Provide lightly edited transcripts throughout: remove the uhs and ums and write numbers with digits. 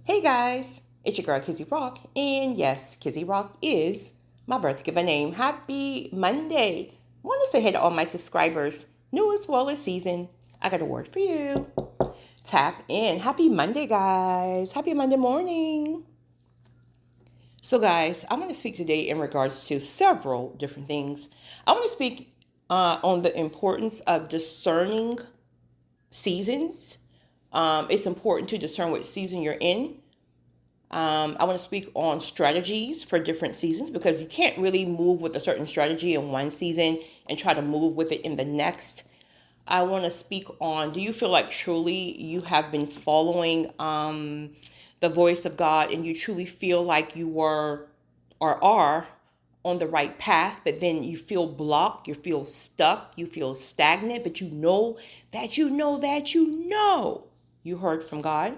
Hey guys, it's your girl Kizzy Rock, and yes, Kizzy Rock is my birth given name. Happy Monday! Want to say hey to all my subscribers, new as well as seasoned. I got a word for you. Tap in. Happy Monday, guys. Happy Monday morning. So, guys, I want to speak today in regards to several different things. I want to speak on the importance of discerning seasons. It's important to discern what season you're in. I want to speak on strategies for different seasons because you can't really move with a certain strategy in one season and try to move with it in the next. I want to speak on, do you feel like truly you have been following the voice of God and you truly feel like you were or are on the right path, but then you feel blocked, you feel stuck, you feel stagnant, but you know you heard from God.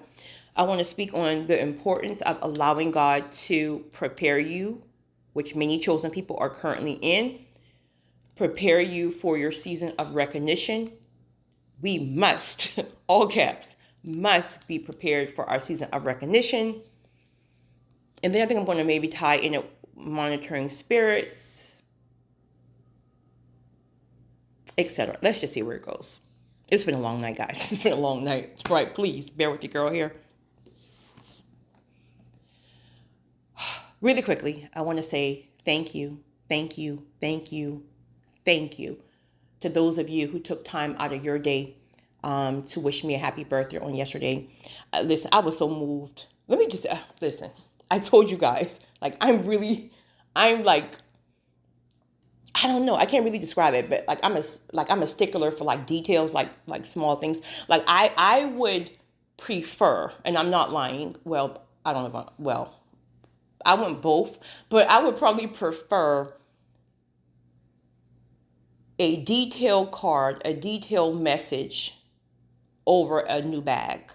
I want to speak on the importance of allowing God to prepare you, which many chosen people are currently in, prepare you for your season of recognition. We must, all caps, must be prepared for our season of recognition. And then I think I'm going to maybe tie in it monitoring spirits, etc. Let's just see where it goes. It's been a long night, guys. It's been a long night. Right, please bear with your girl here. Really quickly, I want to say thank you to those of you who took time out of your day to wish me a happy birthday on yesterday. Listen, I was so moved. Let me just listen. I told you guys, I'm like, I don't know. I can't really describe it, but I'm a stickler for details, like small things. I would prefer, and I'm not lying. Well, I don't know. I want both, but I would probably prefer a detailed card, a detailed message over a new bag,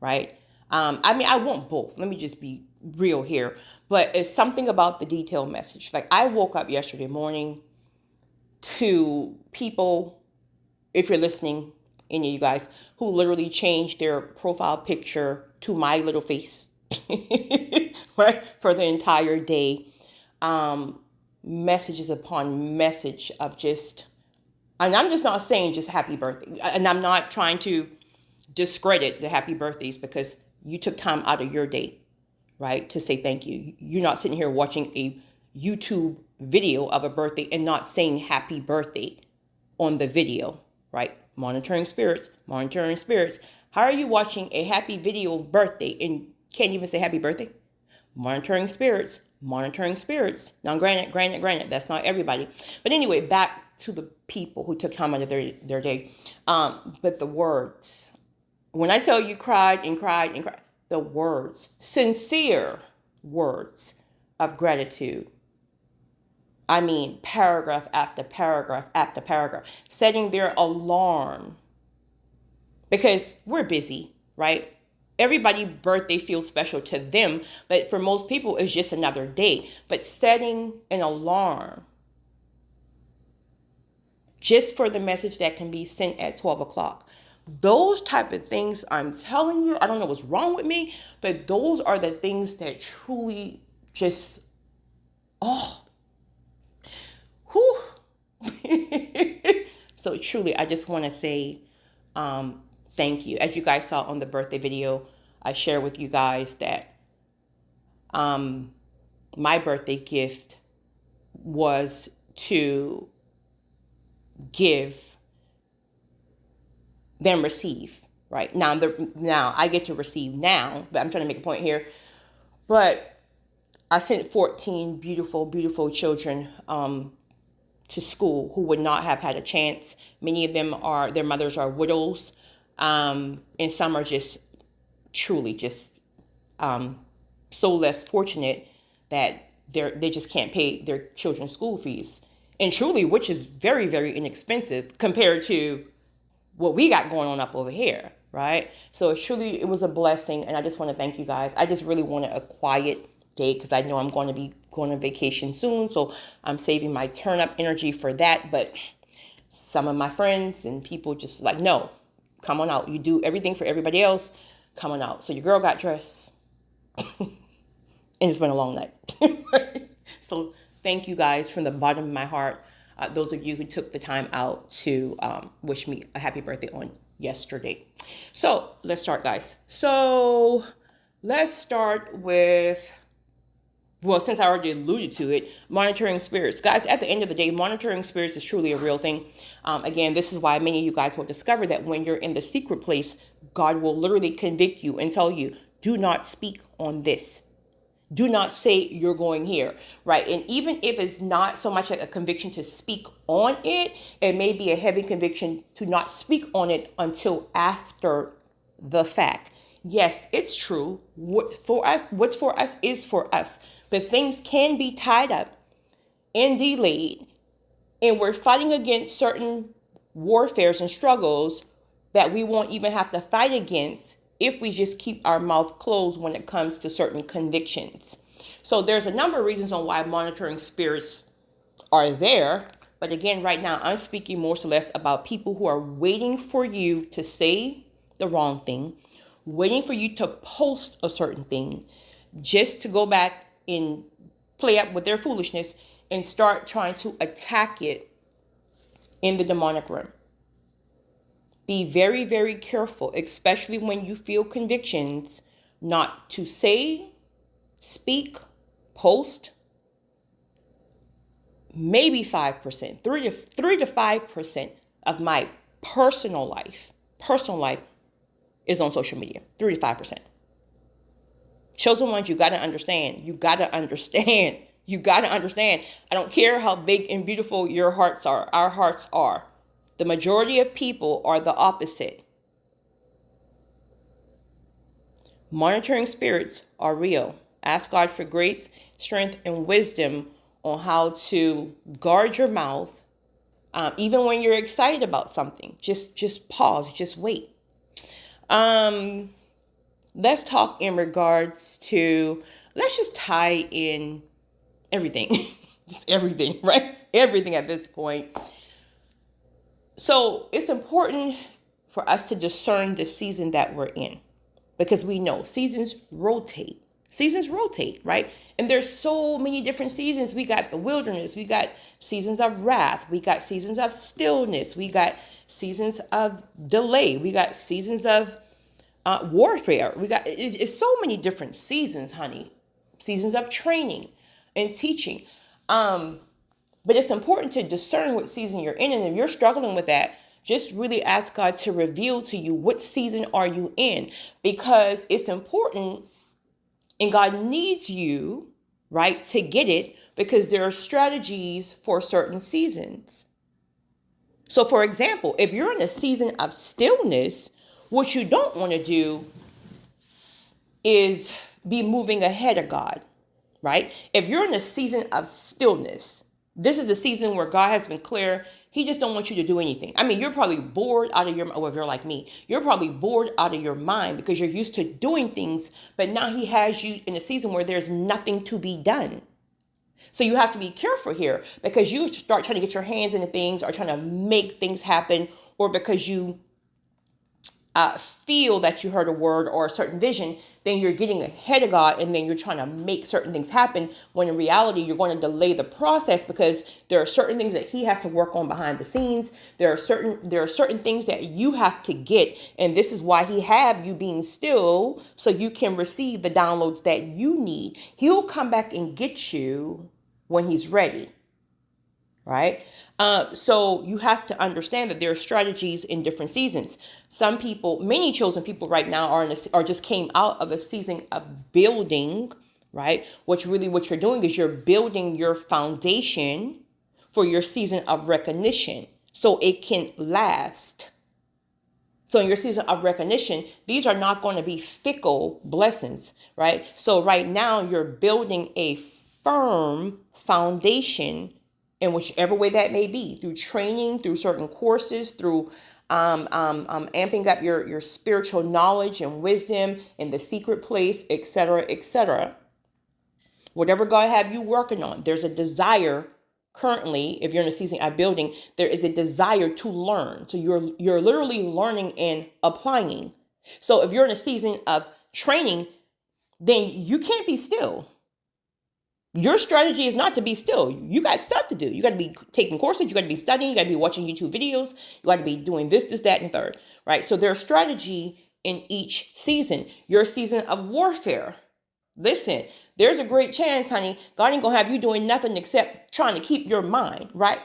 right? I want both. Let me just be real here. But it's something about the detailed message. I woke up yesterday morning to people, if you're listening, any of you guys, who literally changed their profile picture to my little face, right, for the entire day. Messages upon message of just, and I'm just not saying just happy birthday. And I'm not trying to discredit the happy birthdays because you took time out of your day, right, to say thank you. You're not sitting here watching a YouTube video of a birthday and not saying happy birthday on the video, right? Monitoring spirits. How are you watching a happy video of birthday and can't even say happy birthday? Monitoring spirits. Now, granted, that's not everybody. But anyway, back to the people who took time out of their day. But the words, when I tell you cried, the words, sincere words of gratitude. I mean, paragraph after paragraph after paragraph, setting their alarm because we're busy, right? Everybody's birthday feels special to them, but for most people, it's just another day. But setting an alarm just for the message that can be sent at 12 o'clock. Those type of things, I'm telling you, I don't know what's wrong with me, but those are the things that truly just, whew. So truly, I just want to say thank you. As you guys saw on the birthday video, I share with you guys that my birthday gift was to give then receive, right? Now I get to receive now, but I'm trying to make a point here. But I sent 14 beautiful children to school who would not have had a chance. Many of them their mothers are widows, and some are just truly just so less fortunate that they just can't pay their children's school fees. And truly, which is very, very inexpensive compared to what we got going on up over here, right? So it was a blessing, and I just want to thank you guys. I just really wanted a quiet day because I know I'm going to be going on vacation soon, so I'm saving my turn up energy for that. But some of my friends and people just no, come on out. You do everything for everybody else. coming out. So your girl got dressed and it's been a long night. So thank you guys from the bottom of my heart. Those of you who took the time out to wish me a happy birthday on yesterday. So let's start, guys. So let's start with, well, since I already alluded to it, monitoring spirits. Guys, at the end of the day, monitoring spirits is truly a real thing. Again, this is why many of you guys will discover that when you're in the secret place, God will literally convict you and tell you, do not speak on this. Do not say you're going here, right? And even if it's not so much like a conviction to speak on it, it may be a heavy conviction to not speak on it until after the fact. Yes, it's true. What's for us is for us. But things can be tied up and delayed. And we're fighting against certain warfares and struggles that we won't even have to fight against if we just keep our mouth closed when it comes to certain convictions. So there's a number of reasons on why monitoring spirits are there. But again, right now, I'm speaking more or less about people who are waiting for you to say the wrong thing, waiting for you to post a certain thing, just to go back and play up with their foolishness and start trying to attack it in the demonic realm. Be very, very careful, especially when you feel convictions, not to say, speak, post. Maybe 5%, 3 to 5% of my personal life is on social media. 3 to 5%. Chosen ones, you got to understand. You got to understand. You got to understand. I don't care how big and beautiful your hearts are. Our hearts are. The majority of people are the opposite. Monitoring spirits are real. Ask God for grace, strength, and wisdom on how to guard your mouth. Even when you're excited about something, just pause, just wait. Let's talk in regards to, let's just tie in everything. Just everything, right? Everything at this point. So it's important for us to discern the season that we're in, because we know seasons rotate. Seasons rotate, right? And there's so many different seasons. We got the wilderness. We got seasons of wrath. We got seasons of stillness. We got seasons of delay. We got seasons of warfare. We got, it's so many different seasons, honey. Seasons of training and teaching. But it's important to discern what season you're in. And if you're struggling with that, just really ask God to reveal to you what season are you in, because it's important and God needs you, right, to get it, because there are strategies for certain seasons. So, for example, if you're in a season of stillness, what you don't want to do is be moving ahead of God, right? If you're in a season of stillness, this is a season where God has been clear. He just don't want you to do anything. I mean, you're probably bored out of your mind. Well, if you're like me, you're probably bored out of your mind because you're used to doing things. But now he has you in a season where there's nothing to be done. So you have to be careful here, because you start trying to get your hands into things or trying to make things happen, or because you feel that you heard a word or a certain vision, then you're getting ahead of God, and then you're trying to make certain things happen, when in reality you're going to delay the process, because there are certain things that he has to work on behind the scenes. There are certain things that you have to get, and this is why he have you being still, so you can receive the downloads that you need. He'll come back and get you when he's ready. Right? So you have to understand that there are strategies in different seasons. Some people, many chosen people right now are just came out of a season of building, right? What you're doing is you're building your foundation for your season of recognition, so it can last. So in your season of recognition, these are not going to be fickle blessings, right? So right now you're building a firm foundation in whichever way that may be, through training, through certain courses, through amping up your spiritual knowledge and wisdom in the secret place, etc., etc. Whatever God have you working on, there's a desire currently. If you're in a season of building, there is a desire to learn. So you're literally learning and applying, So if you're in a season of training, then you can't be still. Your strategy is not to be still. You got stuff to do. You got to be taking courses. You got to be studying. You got to be watching YouTube videos. You got to be doing this, that, and third, right? So there's strategy in each season. Your season of warfare. Listen, there's a great chance, honey, God ain't going to have you doing nothing except trying to keep your mind, right?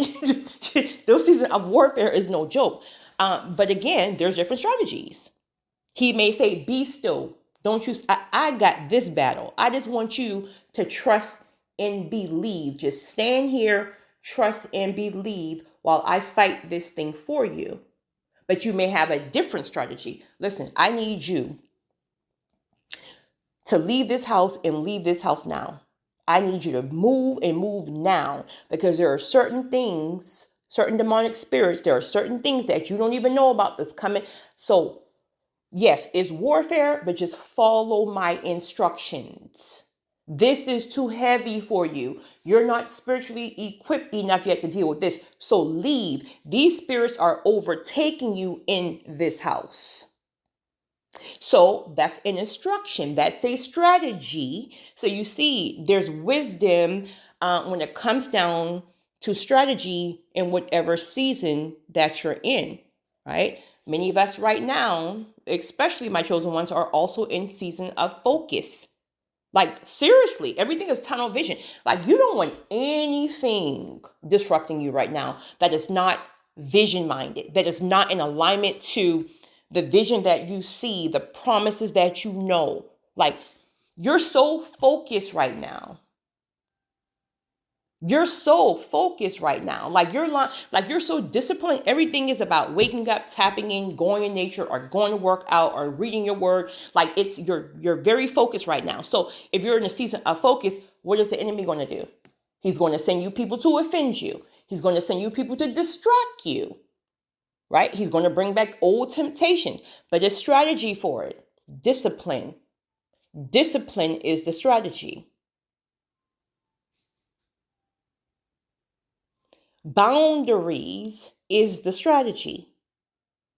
Those seasons of warfare is no joke. But again, there's different strategies. He may say, be still. Don't you? I got this battle. I just want you to trust and believe. Just stand here, trust and believe while I fight this thing for you. But you may have a different strategy. Listen, I need you to leave this house and leave this house now. I need you to move and move now, because there are certain things, certain demonic spirits, there are certain things that you don't even know about that's coming. So yes, it's warfare, but just follow my instructions. This is too heavy for you. You're not spiritually equipped enough yet to deal with this. So leave. These spirits are overtaking you in this house. So that's an instruction. That's a strategy. So you see, there's wisdom when it comes down to strategy in whatever season that you're in, right? Many of us right now, especially my chosen ones, are also in season of focus. Like seriously, everything is tunnel vision. Like you don't want anything disrupting you right now that is not vision minded, that is not in alignment to the vision that you see, the promises that you know. Like you're so focused right now. You're so focused right now. Like you're so disciplined. Everything is about waking up, tapping in, going in nature, or going to work out, or reading your word. Like you're very focused right now. So if you're in a season of focus, what is the enemy going to do? He's going to send you people to offend you. He's going to send you people to distract you, right? He's going to bring back old temptations, but a strategy for it. Discipline. Discipline is the strategy. Boundaries is the strategy,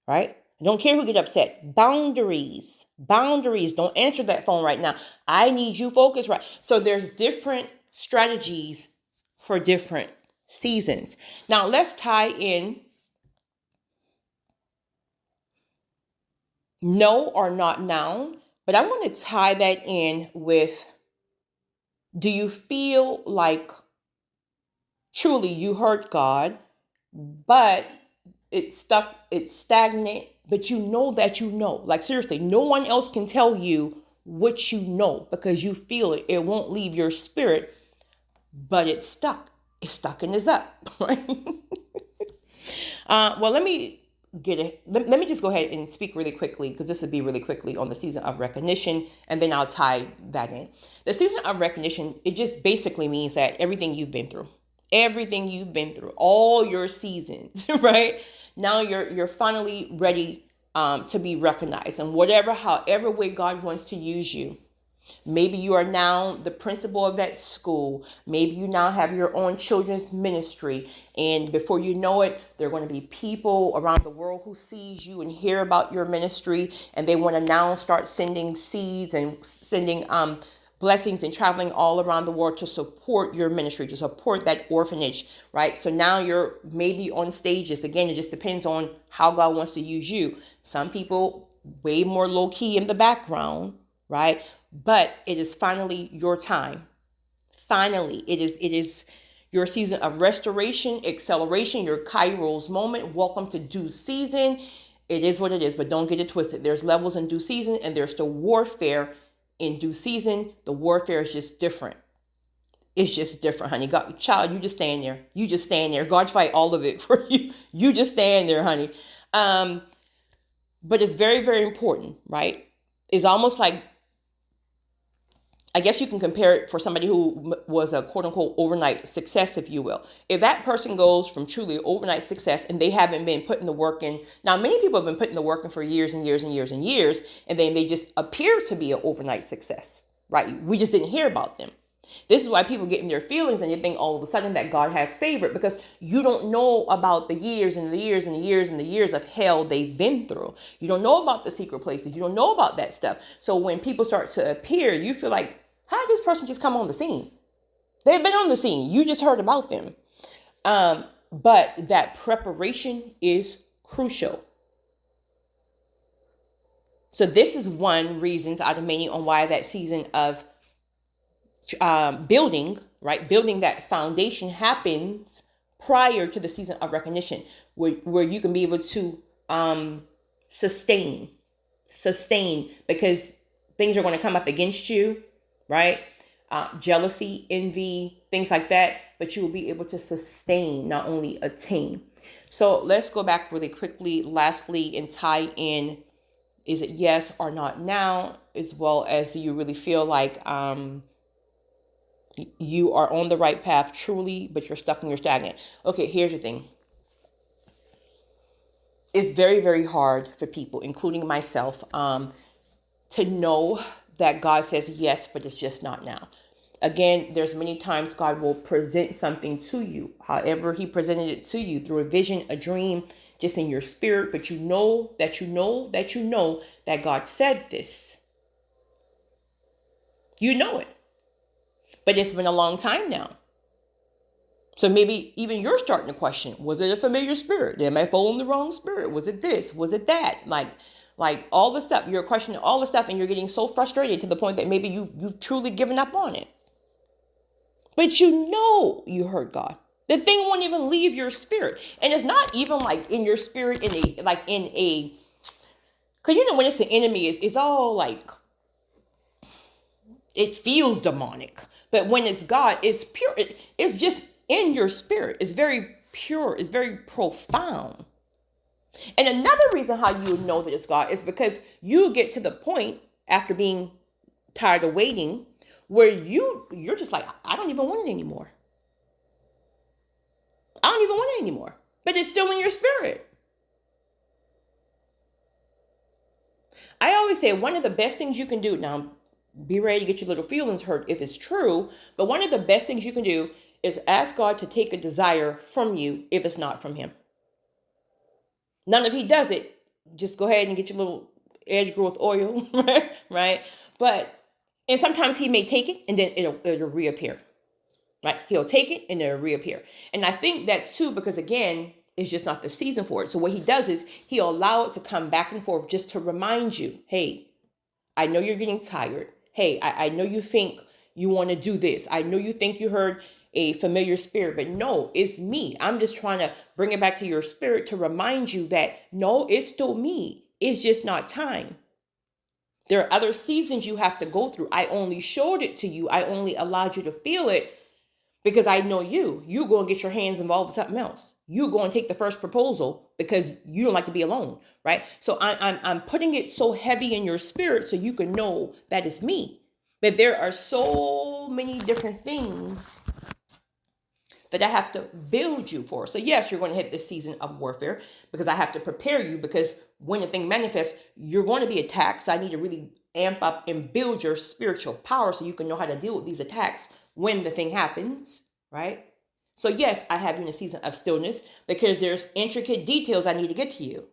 right? I don't care who get upset. Boundaries. Don't answer that phone right now. I need you focused, right? So there's different strategies for different seasons. Now let's tie in no or not noun, but I want to tie that in with, do you feel like truly you heard God, but it's stuck, it's stagnant, but you know that you know. Like seriously, no one else can tell you what you know because you feel it. It won't leave your spirit, but it's stuck. It's stuck and it's up, right? Well, let me let me just go ahead and speak really quickly, because this would be really quickly on the season of recognition, and then I'll tie that in. The season of recognition, it just basically means that everything you've been through, all your seasons, right? Now you're finally ready to be recognized, and however way God wants to use you. Maybe you are now the principal of that school. Maybe you now have your own children's ministry. And before you know it, there are going to be people around the world who sees you and hear about your ministry. And they want to now start sending seeds and sending blessings and traveling all around the world to support your ministry, to support that orphanage, right? So now you're maybe on stages. Again, it just depends on how God wants to use you. Some people way more low key in the background, right? But it is finally your time. Finally, it is your season of restoration, acceleration, your Kairos moment. Welcome to due season. It is what it is, but don't get it twisted. There's levels in due season, and there's still warfare in due season. The warfare is just different. It's just different, honey. God, child, you just stand there. You just stand there. God fight all of it for you. You just stand there, honey. But it's very, very important, right? It's almost like, I guess you can compare it for somebody who was a quote unquote overnight success, if you will. If that person goes from truly overnight success and they haven't been putting the work in. Now, many people have been putting the work in for years and years and years and years, and then they just appear to be an overnight success, right? We just didn't hear about them. This is why people get in their feelings and they think all of a sudden that God has favored, because you don't know about the years and the years and the years and the years of hell they've been through. You don't know about the secret places. You don't know about that stuff. So when people start to appear, you feel like, how did this person just come on the scene? They've been on the scene. You just heard about them. But that preparation is crucial. So this is one reasons out of many on why that season of building, right? Building that foundation happens prior to the season of recognition, where you can be able to sustain, because things are going to come up against you, right? Jealousy, envy, things like that, but you will be able to sustain, not only attain. So let's go back really quickly, lastly, and tie in, is it yes or not now, as well as do you really feel like you are on the right path truly, but you're stuck and you're stagnant. Okay, here's the thing. It's very, very hard for people, including myself, to know that God says yes, but it's just not now. Again, there's many times God will present something to you, however he presented it to you, through a vision, a dream, just in your spirit, but you know that God said this. You know it. But it's been a long time now. So maybe even you're starting to question, was it a familiar spirit? Am I following the wrong spirit? Was it this? Was it that? Like all the stuff, you're questioning all the stuff and you're getting so frustrated to the point that maybe you've truly given up on it. But you know you heard God. The thing won't even leave your spirit. And it's not even like in your spirit because when it's the enemy, it's all like, it feels demonic. But when it's God, it's pure. It's just in your spirit. It's very pure. It's very profound. And another reason how you know that it's God is because you get to the point after being tired of waiting where you're just like, I don't even want it anymore. I don't even want it anymore. But it's still in your spirit. I always say one of the best things you can do, now be ready to get your little feelings hurt if it's true, but one of the best things you can do is ask God to take a desire from you if it's not from him. None if he does it, just go ahead and get your little edge growth oil, right? And sometimes he may take it and then it'll reappear, right? He'll take it and it'll reappear. And I think that's too, because again, it's just not the season for it. So what he does is he'll allow it to come back and forth just to remind you, hey, I know you're getting tired. Hey, I know you think you want to do this. I know you think you heard a familiar spirit, but no, it's me. I'm just trying to bring it back to your spirit to remind you that no, it's still me. It's just not time. There are other seasons you have to go through. I only showed it to you. I only allowed you to feel it because I know you. You go and get your hands involved with something else. You go and take the first proposal because you don't like to be alone, right? So I'm putting it so heavy in your spirit so you can know that it's me. But there are so many different things that I have to build you for. So yes, you're going to hit this season of warfare because I have to prepare you, because when the thing manifests, you're going to be attacked. So I need to really amp up and build your spiritual power so you can know how to deal with these attacks when the thing happens, right? So yes, I have you in a season of stillness because there's intricate details I need to get to you.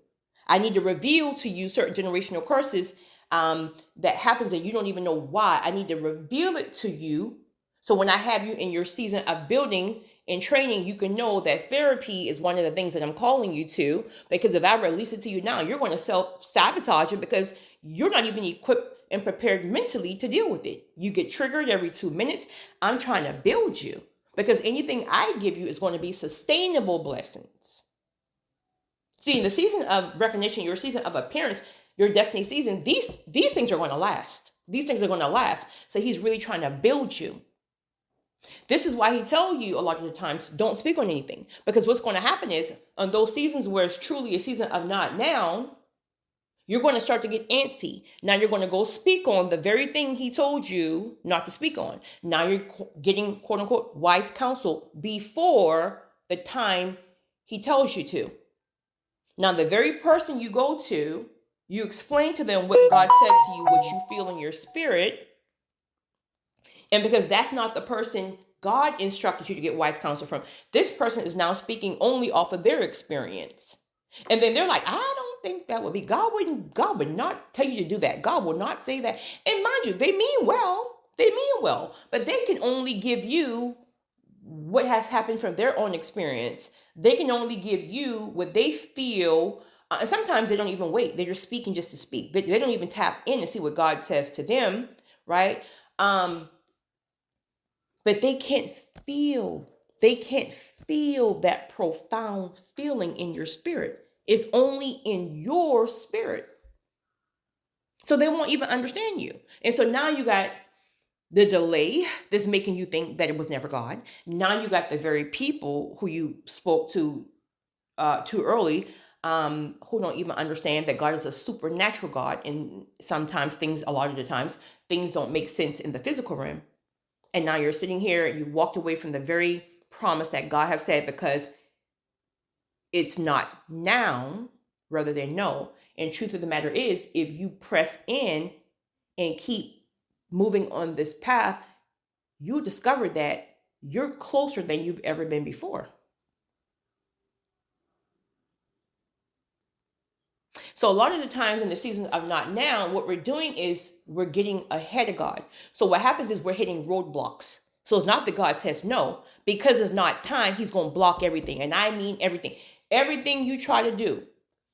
I need to reveal to you certain generational curses that happens and you don't even know why. I need to reveal it to you. So when I have you in your season of building and training, you can know that therapy is one of the things that I'm calling you to, because if I release it to you now, you're going to self-sabotage it because you're not even equipped and prepared mentally to deal with it. You get triggered every 2 minutes. I'm trying to build you because anything I give you is going to be sustainable blessings. See, in the season of recognition, your season of appearance, your destiny season, these things are going to last. These things are going to last. So he's really trying to build you. This is why he tells you a lot of the times, don't speak on anything. Because what's going to happen is on those seasons where it's truly a season of not now, you're going to start to get antsy. Now you're going to go speak on the very thing he told you not to speak on. Now you're getting quote unquote wise counsel before the time he tells you to. Now the very person you go to, you explain to them what God said to you, what you feel in your spirit. And because that's not the person God instructed you to get wise counsel from, this person is now speaking only off of their experience. And then they're like, I don't think that would be, God would not tell you to do that. God will not say that. And mind you, they mean well, but they can only give you what has happened from their own experience. They can only give you what they feel. And sometimes they don't even wait. They're just speaking just to speak. They don't even tap in and see what God says to them, right? But they can't feel. They can't feel that profound feeling in your spirit. It's only in your spirit. So they won't even understand you. And so now you got the delay that's making you think that it was never God. Now you got the very people who you spoke to too early, who don't even understand that God is a supernatural God. And sometimes a lot of the times, things don't make sense in the physical realm. And now you're sitting here, you walked away from the very promise that God has said because it's not now rather than no. And truth of the matter is, if you press in and keep moving on this path, you discover that you're closer than you've ever been before. So a lot of the times in the season of not now, what we're doing is we're getting ahead of God. So what happens is we're hitting roadblocks. So it's not that God says no, because it's not time, he's going to block everything. And I mean everything. Everything you try to do,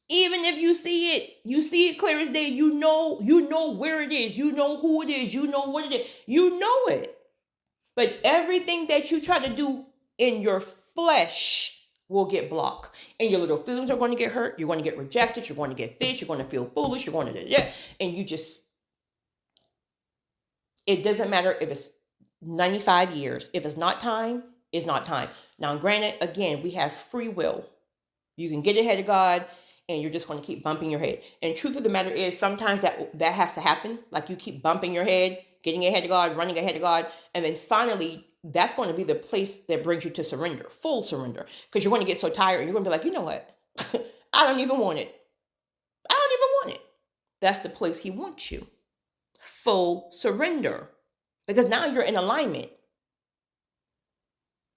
even if you see it clear as day, you know where it is, you know who it is, you know what it is, you know it. But everything that you try to do in your flesh will get blocked. And your little feelings are going to get hurt. You're going to get rejected. You're going to get bitched. You're going to feel foolish. You're going to, and it doesn't matter if it's 95 years. If it's not time, it's not time. Now, granted, again, we have free will. You can get ahead of God and you're just going to keep bumping your head. And truth of the matter is sometimes that has to happen. Like you keep bumping your head, getting ahead of God, running ahead of God. And then finally, that's going to be the place that brings you to surrender, full surrender. Because you're going to get so tired and you're going to be like, you know what? I don't even want it. I don't even want it. That's the place he wants you. Full surrender. Because now you're in alignment.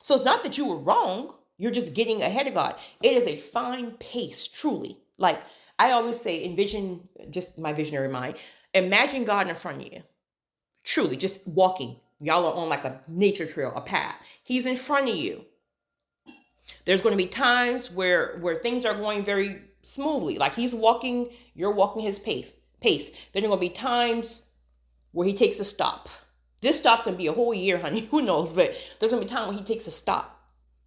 So it's not that you were wrong. You're just getting ahead of God. It is a fine pace, truly. Like I always say, envision, just my visionary mind, imagine God in front of you. Truly, just walking. Y'all are on like a nature trail, a path. He's in front of you. There's going to be times where things are going very smoothly. Like he's walking, you're walking his pace. Then there are going to be times where he takes a stop. This stop can be a whole year, honey. Who knows? But there's going to be time when he takes a stop.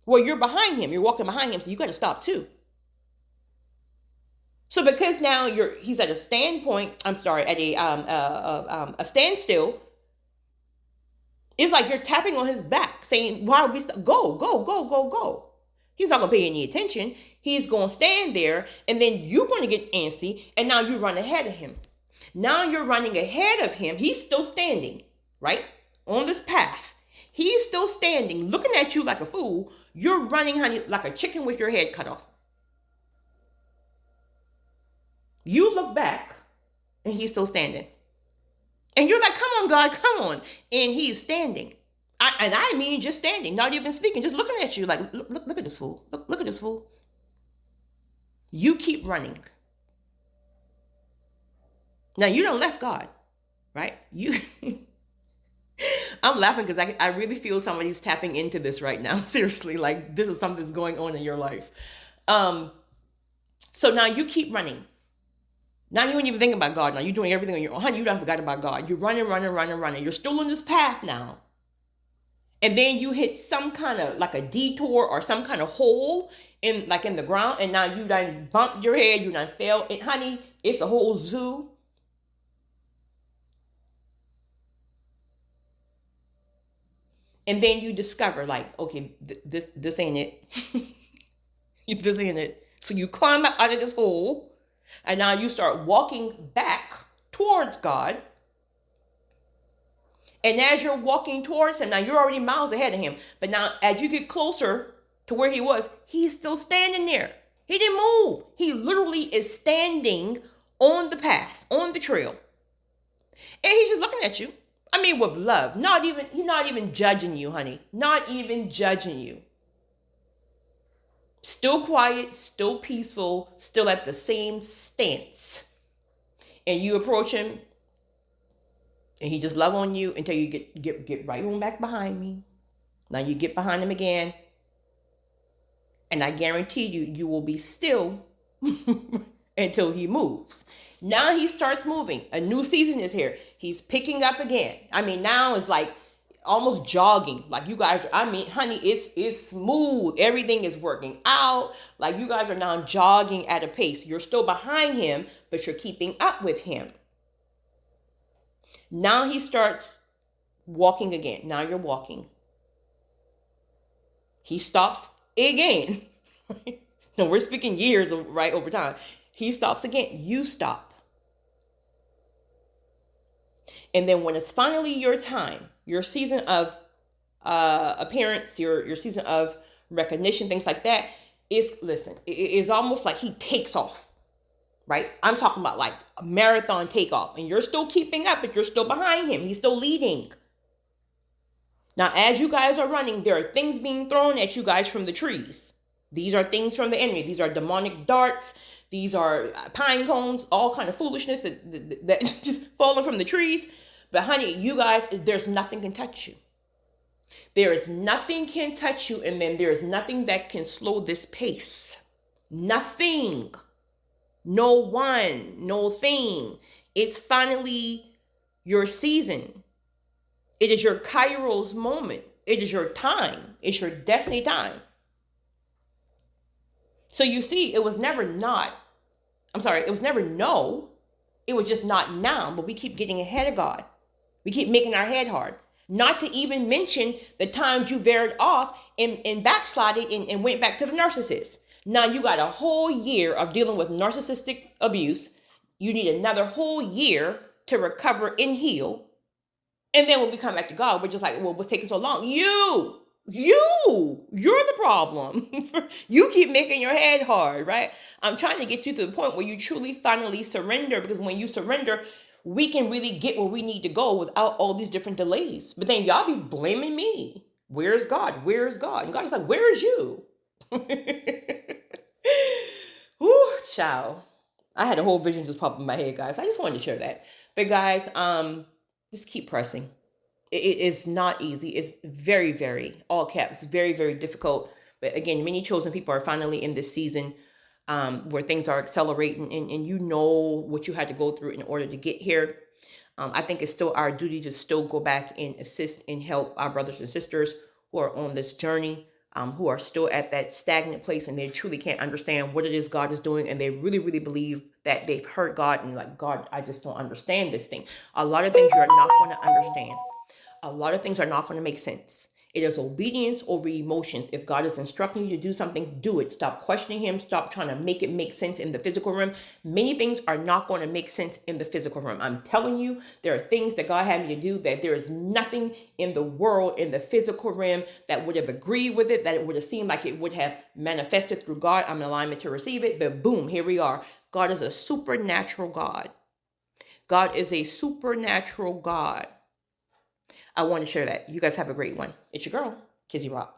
Well, you're behind him. You're walking behind him, so you got to stop too. So because now he's at a standpoint. I'm sorry, at a standstill. It's like you're tapping on his back, saying, "Why are we go, go, go, go, go?" He's not gonna pay any attention. He's gonna stand there, and then you're gonna get antsy, and now you run ahead of him. Now you're running ahead of him. He's still standing, right, on this path. He's still standing, looking at you like a fool. You're running, honey, like a chicken with your head cut off. You look back, and he's still standing. And you're like, come on, God, come on. And he's standing. I mean just standing, not even speaking, just looking at you like, look at this fool. Look at this fool. You keep running. Now, you don't left God, right? I'm laughing because I really feel somebody's tapping into this right now. Seriously, like this is something that's going on in your life. So now you keep running. Now you don't even think about God. Now you're doing everything on your own. Honey, you don't forget about God. You're running. You're still on this path now. And then you hit some kind of like a detour or some kind of hole in the ground. And now you done bumped your head. You done fell. And honey, it's a whole zoo. And then you discover like, okay, this ain't it. This ain't it. So you climb out of this hole. And now you start walking back towards God. And as you're walking towards him, now you're already miles ahead of him. But now as you get closer to where he was, he's still standing there. He didn't move. He literally is standing on the path, on the trail. And he's just looking at you. I mean, with love. He's not even judging you, honey. Not even judging you. Still quiet, still peaceful, still at the same stance. And you approach him and he just love on you until you get right on back behind me. Now you get behind him again. And I guarantee you, you will be still until he moves. Now he starts moving. A new season is here. He's picking up again. I mean, now it's like almost jogging. Like you guys, I mean, honey, it's smooth. Everything is working out. Like you guys are now jogging at a pace. You're still behind him, but you're keeping up with him. Now he starts walking again. Now you're walking. He stops again. No, we're speaking years, right, over time. He stops again. You stop. And then when it's finally your time, your season of appearance, your season of recognition, things like that, it's almost like he takes off, right? I'm talking about like a marathon takeoff. And you're still keeping up, but you're still behind him. He's still leading. Now, as you guys are running, there are things being thrown at you guys from the trees. These are things from the enemy. These are demonic darts. These are pine cones, all kind of foolishness that just falling from the trees. But honey, you guys, there's nothing can touch you. There is nothing can touch you, and then there is nothing that can slow this pace. Nothing. No one, no thing. It's finally your season. It is your Kairos moment. It is your time. It's your destiny time. So you see, it was never no. It was just not now, but we keep getting ahead of God. We keep making our head hard. Not to even mention the times you veered off and backslided and went back to the narcissist. Now you got a whole year of dealing with narcissistic abuse. You need another whole year to recover and heal. And then when we come back to God, we're just like, well, what's taking so long? You're the problem. You keep making your head hard, right? I'm trying to get you to the point where you truly finally surrender, because when you surrender, we can really get where we need to go without all these different delays. But then y'all be blaming me. Where's God? Where's God? And God's like, where is you? Whew, child. I had a whole vision just pop in my head, guys. I just wanted to share that. But guys, just keep pressing. It is not easy. It's very, very, all caps, very, very difficult. But again, many chosen people are finally in this season where things are accelerating, and you know what you had to go through in order to get here. I think it's still our duty to still go back and assist and help our brothers and sisters who are on this journey, who are still at that stagnant place, and they truly can't understand what it is God is doing. And they really, really believe that they've heard God and like, God, I just don't understand this thing. A lot of things you're not going to understand. A lot of things are not going to make sense. It is obedience over emotions. If God is instructing you to do something, do it. Stop questioning him. Stop trying to make it make sense in the physical realm. Many things are not going to make sense in the physical realm. I'm telling you, there are things that God had me to do that there is nothing in the world, in the physical realm, that would have agreed with it, that it would have seemed like it would have manifested through God. I'm in alignment to receive it, but boom, here we are. God is a supernatural God. God is a supernatural God. I want to share that. You guys have a great one. It's your girl, Kizzy Rock.